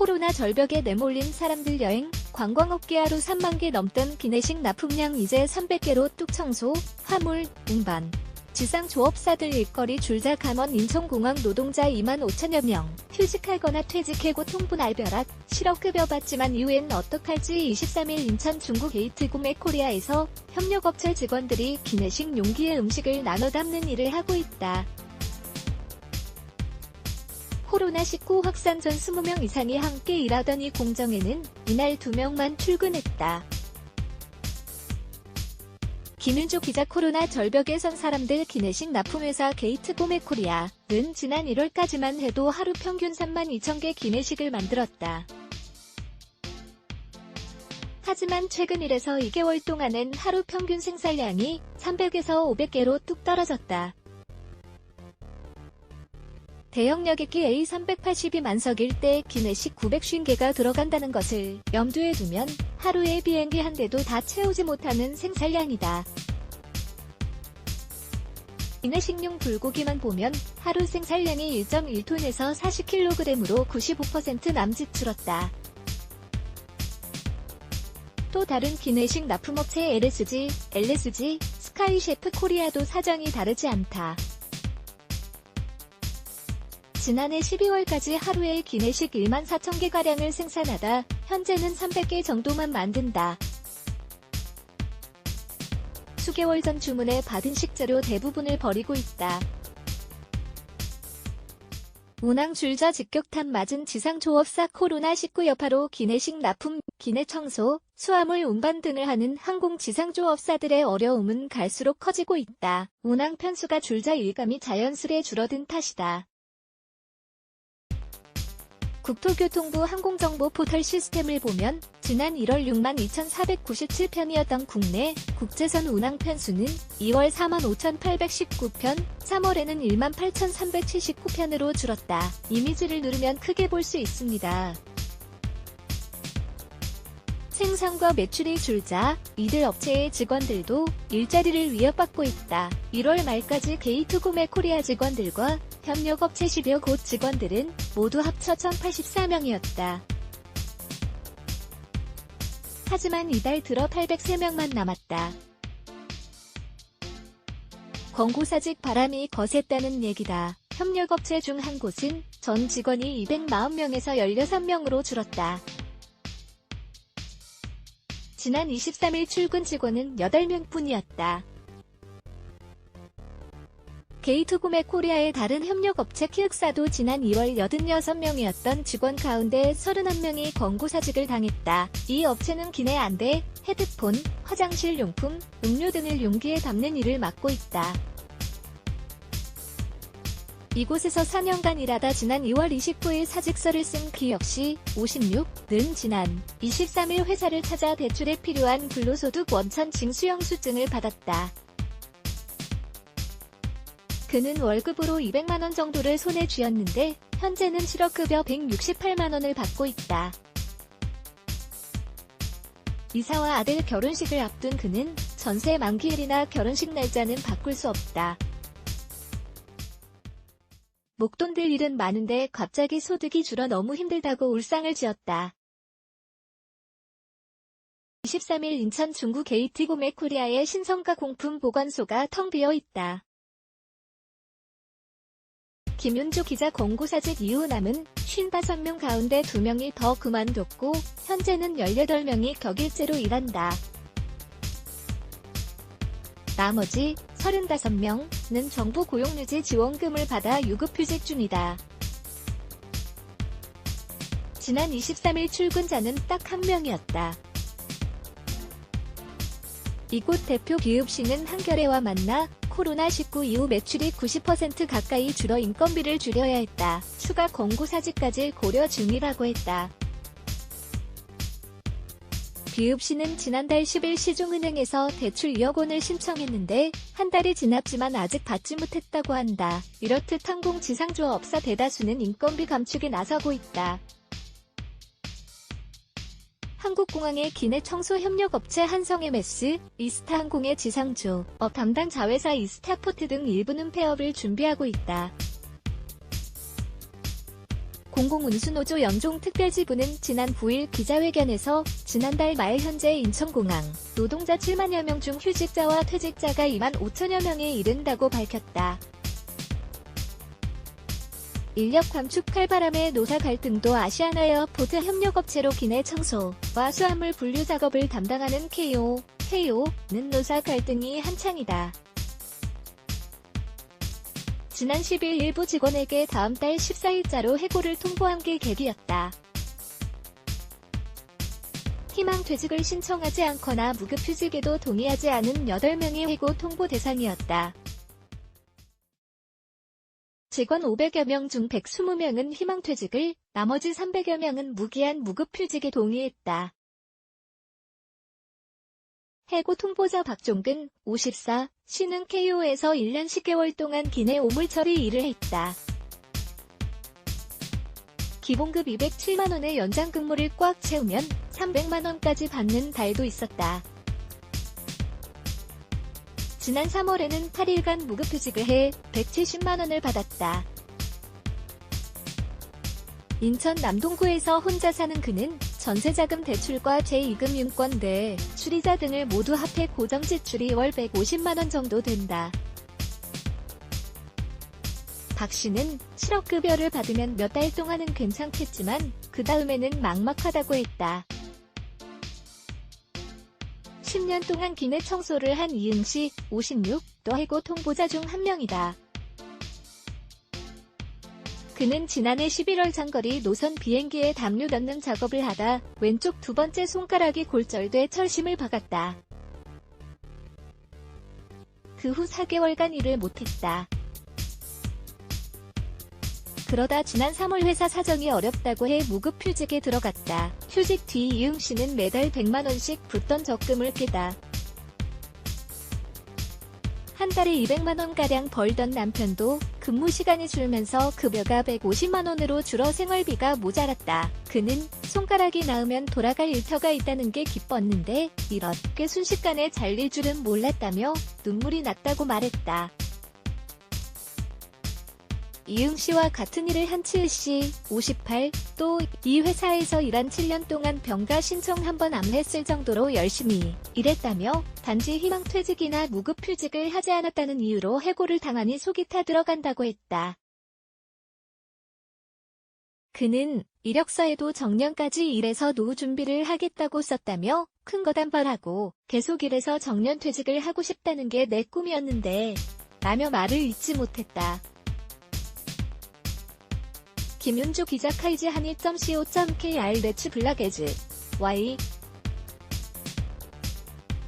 코로나 절벽에 내몰린 사람들 여행, 관광업계 하루 3만 개 넘던 기내식 납품량 이제 300개로 뚝 청소, 화물, 운반. 지상조업사들 일거리 줄자 감원 인천공항 노동자 2만 5천여 명. 휴직하거나 퇴직해 고통분할벼락, 실업급여 받지만 이후엔 어떡할지 23일 인천 중국 게이트 구매 코리아에서 협력업체 직원들이 기내식 용기에 음식을 나눠 담는 일을 하고 있다. 코로나19 확산 전 20명 이상이 함께 일하던 이 공정에는 이날 2명만 출근했다. 김윤주 기자. 코로나 절벽에 선 사람들 기내식 납품회사 게이트 구매 코리아는 지난 1월까지만 해도 하루 평균 3만 2천 개 기내식을 만들었다. 하지만 최근 1에서 2개월 동안은 하루 평균 생산량이 300에서 500개로 뚝 떨어졌다. 대형 여객기 A382만석일 때 기내식 950개가 들어간다는 것을 염두에 두면 하루에 비행기 한 대도 다 채우지 못하는 생산량이다. 기내식용 불고기만 보면 하루 생산량이 1.1톤에서 40kg으로 95% 남짓 줄었다. 또 다른 기내식 납품업체 LSG, 스카이셰프 코리아도 사정이 다르지 않다. 지난해 12월까지 하루에 기내식 1만 4천 개가량을 생산하다 현재는 300개 정도만 만든다. 수개월 전 주문해 받은 식재료 대부분을 버리고 있다. 운항 줄자 직격탄 맞은 지상조업사. 코로나19 여파로 기내식 납품, 기내 청소, 수화물 운반 등을 하는 항공 지상조업사들의 어려움은 갈수록 커지고 있다. 운항 편수가 줄자 일감이 자연스레 줄어든 탓이다. 국토교통부 항공정보 포털 시스템을 보면 지난 1월 6만 2,497편이었던 국내, 국제선 운항 편수는 2월 4만 5,819편, 3월에는 1만 8,379편으로 줄었다. 이미지를 누르면 크게 볼 수 있습니다. 생산과 매출이 줄자 이들 업체의 직원들도 일자리를 위협받고 있다. 1월 말까지 게이트 구매 코리아 직원들과 협력업체 10여 곳 직원들은 모두 합쳐 1,084명이었다. 하지만 이달 들어 803명만 남았다. 권고사직 바람이 거셌다는 얘기다. 협력업체 중 한 곳은 전 직원이 240명에서 16명으로 줄었다. 지난 23일 출근 직원은 8명뿐이었다. 게이트 구매 코리아의 다른 협력업체 키읔사도 지난 2월 86명이었던 직원 가운데 31명이 권고사직을 당했다. 이 업체는 기내 안대, 헤드폰, 화장실 용품, 음료 등을 용기에 담는 일을 맡고 있다. 이곳에서 4년간 일하다 지난 2월 29일 사직서를 쓴 기 역시 56는 지난 23일 회사를 찾아 대출에 필요한 근로소득 원천 징수영수증을 받았다. 그는 월급으로 200만원 정도를 손에 쥐었는데 현재는 실업급여 168만원을 받고 있다. 이사와 아들 결혼식을 앞둔 그는 전세 만기일이나 결혼식 날짜는 바꿀 수 없다. 목돈 들 일은 많은데 갑자기 소득이 줄어 너무 힘들다고 울상을 지었다. 23일 인천 중구 게이트 구매 코리아의 신성가 공품 보관소가 텅 비어 있다. 김윤주 기자. 권고사직 이후 남은 55명 가운데 2명이 더 그만뒀고 현재는 18명이 격일제로 일한다. 나머지 35명은 정부 고용유지 지원금을 받아 유급휴직 중이다. 지난 23일 출근자는 딱 1명이었다. 이곳 대표 기읍씨는 한겨레와 만나 코로나19 이후 매출이 90% 가까이 줄어 인건비를 줄여야 했다. 추가 권고사직까지 고려 중이라고 했다. 기읍씨는 지난달 10일 시중은행에서 대출 2억 원을 신청했는데 한 달이 지났지만 아직 받지 못했다고 한다. 이렇듯 항공 지상조업사 대다수는 인건비 감축에 나서고 있다. 한국공항의 기내 청소 협력업체 한성MS, 이스타항공의 지상조업 담당 자회사 이스타포트 등 일부는 폐업을 준비하고 있다. 공공운수노조 영종특별지부는 지난 9일 기자회견에서 지난달 말 현재 인천공항 노동자 7만여 명 중 휴직자와 퇴직자가 2만 5천여 명에 이른다고 밝혔다. 인력 감축 칼바람에 노사 갈등도 아시아나에어포트 협력업체로 기내 청소와 수화물 분류 작업을 담당하는 KO는 노사 갈등이 한창이다. 지난 10일 일부 직원에게 다음 달 14일자로 해고를 통보한 게 계기였다. 희망퇴직을 신청하지 않거나 무급휴직에도 동의하지 않은 8명이 해고 통보 대상이었다. 직원 500여 명 중 120명은 희망퇴직을, 나머지 300여 명은 무기한 무급휴직에 동의했다. 해고 통보자 박종근, 54, 씨는 KO에서 1년 10개월 동안 기내 오물처리 일을 했다. 기본급 207만원의 연장 근무를 꽉 채우면 300만원까지 받는 달도 있었다. 지난 3월에는 8일간 무급휴직을 해 170만원을 받았다. 인천 남동구에서 혼자 사는 그는 전세자금 대출과 제2금융권 수리자 등을 모두 합해 고정 지출이 월 150만원 정도 된다. 박 씨는 실업급여를 받으면 몇 달 동안은 괜찮겠지만 그 다음에는 막막하다고 했다. 10년 동안 기내 청소를 한 이응 씨, 56도 해고 통보자 중 한 명이다. 그는 지난해 11월 장거리 노선 비행기에 담요 넣는 작업을 하다 왼쪽 두 번째 손가락이 골절돼 철심을 박았다. 그 후 4개월간 일을 못했다. 그러다 지난 3월 회사 사정이 어렵다고 해 무급휴직에 들어갔다. 휴직 뒤 이응 씨는 매달 100만원씩 붙던 적금을 깨다. 한 달에 200만원가량 벌던 남편도 근무 시간이 줄면서 급여가 150만원으로 줄어 생활비가 모자랐다. 그는 손가락이 나으면 돌아갈 일터가 있다는 게 기뻤는데 이렇게 순식간에 잘릴 줄은 몰랐다며 눈물이 났다고 말했다. 이응 씨와 같은 일을 한 치으 씨, 58, 또 이 회사에서 일한 7년 동안 병가 신청 한 번 안 했을 정도로 열심히 일했다며 단지 희망퇴직이나 무급휴직을 하지 않았다는 이유로 해고를 당하니 속이 타 들어간다고 했다. 그는 이력서에도 정년까지 일해서 노후 준비를 하겠다고 썼다며 큰 거 단발하고 계속 일해서 정년퇴직을 하고 싶다는 게 내 꿈이었는데 라며 말을 잊지 못했다. 김윤주 기자 카이지 한일.co.kr 레츠 블락에즈 Y